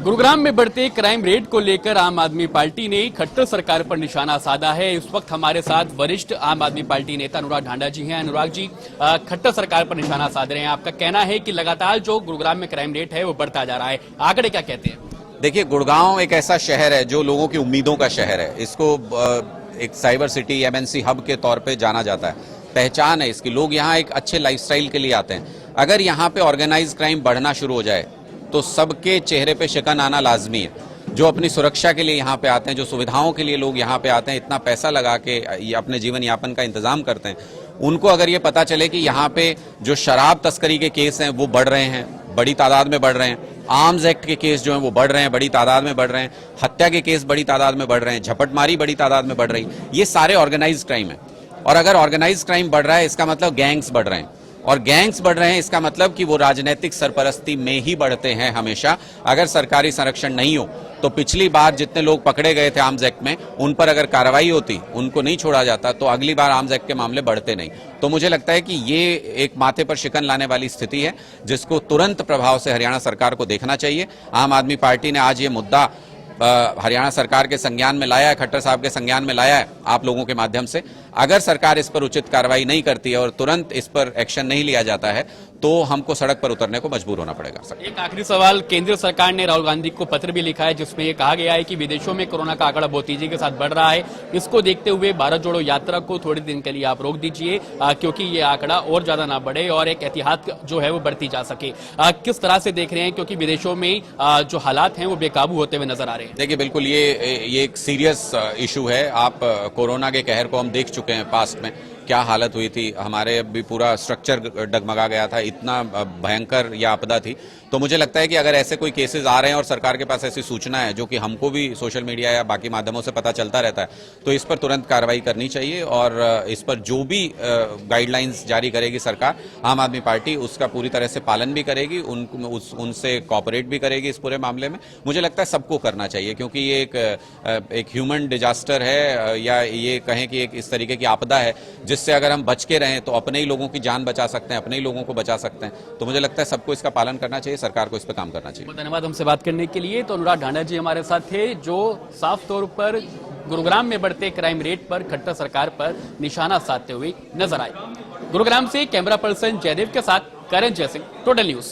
गुरुग्राम में बढ़ते crime rate को लेकर आम आदमी पार्टी ने खट्टर सरकार पर निशाना साधा है। इस वक्त हमारे साथ वरिष्ठ आम आदमी पार्टी नेता अनुराग ढांडा जी हैं। अनुराग जी, खट्टर सरकार पर निशाना साध रहे हैं। आपका कहना है कि लगातार जो गुरुग्राम में क्राइम रेट है वो बढ़ता जा रहा है, आंकड़े क्या कहते हैं? देखिए, गुड़गांव एक ऐसा शहर है जो लोगों की उम्मीदों का शहर है। इसको एक साइबर सिटी, एमएनसी हब के तौर पे जाना जाता है। पहचान है इसकी। लोग यहाँ एक अच्छे लाइफस्टाइल के लिए आते हैं। अगर यहाँ पे ऑर्गेनाइज क्राइम बढ़ना शुरू हो जाए तो सबके चेहरे पे शिकन आना लाजमी है। जो अपनी सुरक्षा के लिए यहाँ पे आते हैं, जो सुविधाओं के लिए लोग यहाँ पे आते हैं, इतना पैसा लगा के अपने जीवन यापन का इंतजाम करते हैं, उनको अगर ये पता चले कि यहाँ पे जो शराब तस्करी के केस हैं वो बढ़ रहे हैं, बड़ी तादाद में बढ़ रहे हैं, आर्म्स एक्ट के केस जो हैं वो बढ़ रहे हैं, बड़ी तादाद में बढ़ रहे हैं, हत्या के केस बड़ी तादाद में बढ़ रहे हैं, झपटमारी बड़ी तादाद में बढ़ रही, ये सारे ऑर्गेनाइज क्राइम है। और अगर ऑर्गेनाइज क्राइम बढ़ रहा है इसका मतलब गैंग्स बढ़ रहे हैं, और गैंग्स बढ़ रहे हैं इसका मतलब कि वो राजनीतिक सरपरस्ती में ही बढ़ते हैं हमेशा। अगर सरकारी संरक्षण नहीं हो तो पिछली बार जितने लोग पकड़े गए थे आर्म्स एक्ट में, उन पर अगर कार्रवाई होती, उनको नहीं छोड़ा जाता, तो अगली बार आर्म्स एक्ट के मामले बढ़ते नहीं। तो मुझे लगता है कि ये एक माथे पर शिकन लाने वाली स्थिति है जिसको तुरंत प्रभाव से हरियाणा सरकार को देखना चाहिए। आम आदमी पार्टी ने आज ये मुद्दा हरियाणा सरकार के संज्ञान में लाया है, खट्टर साहब के संज्ञान में लाया है आप लोगों के माध्यम से। अगर सरकार इस पर उचित कार्रवाई नहीं करती है और तुरंत इस पर एक्शन नहीं लिया जाता है तो हमको सड़क पर उतरने को मजबूर होना पड़ेगा। एक आखिरी सवाल, केंद्र सरकार ने राहुल गांधी को पत्र भी लिखा है जिसमें ये कहा गया है कि विदेशों में कोरोना का आंकड़ा बहुत तेजी के साथ बढ़ रहा है। इसको देखते हुए भारत जोड़ो यात्रा को थोड़े दिन के लिए आप रोक दीजिए क्योंकि ये आंकड़ा और ज्यादा ना बढ़े और एक एहतियात जो है वो बढ़ती जा सके। किस तरह से देख रहे हैं, क्योंकि विदेशों में जो हालात हैं वो बेकाबू होते हुए नजर आ रहे हैं? देखिए, बिल्कुल ये एक सीरियस इशू है। आप कोरोना के कहर को हम देख चुके हैं। पास्ट में क्या हालत हुई थी, हमारे भी पूरा स्ट्रक्चर डगमगा गया था, इतना भयंकर यह आपदा थी। तो मुझे लगता है कि अगर ऐसे कोई केसेस आ रहे हैं और सरकार के पास ऐसी सूचना है जो कि हमको भी सोशल मीडिया या बाकी माध्यमों से पता चलता रहता है, तो इस पर तुरंत कार्रवाई करनी चाहिए और इस पर जो भी गाइडलाइंस जारी करेगी सरकार, आम आदमी पार्टी उसका पूरी तरह से पालन भी करेगी, उनसे कॉपरेट भी करेगी इस पूरे मामले में। मुझे लगता है सबको करना चाहिए क्योंकि ये एक ह्यूमन डिजास्टर है या ये कहें कि एक इस तरीके की आपदा है जिससे अगर हम बच के रहें तो अपने ही लोगों की जान बचा सकते हैं, अपने ही लोगों को बचा सकते हैं। तो मुझे लगता है सबको इसका पालन करना चाहिए, सरकार को इस पर काम करना चाहिए। बहुत धन्यवाद हमसे बात करने के लिए। तो अनुराग ढांडा जी हमारे साथ थे जो साफ तौर पर गुरुग्राम में बढ़ते क्राइम रेट पर खट्टर सरकार पर निशाना साधते हुए नजर आए। गुरुग्राम से कैमरा पर्सन जयदेव के साथ करण जय सिंह, टोटल न्यूज।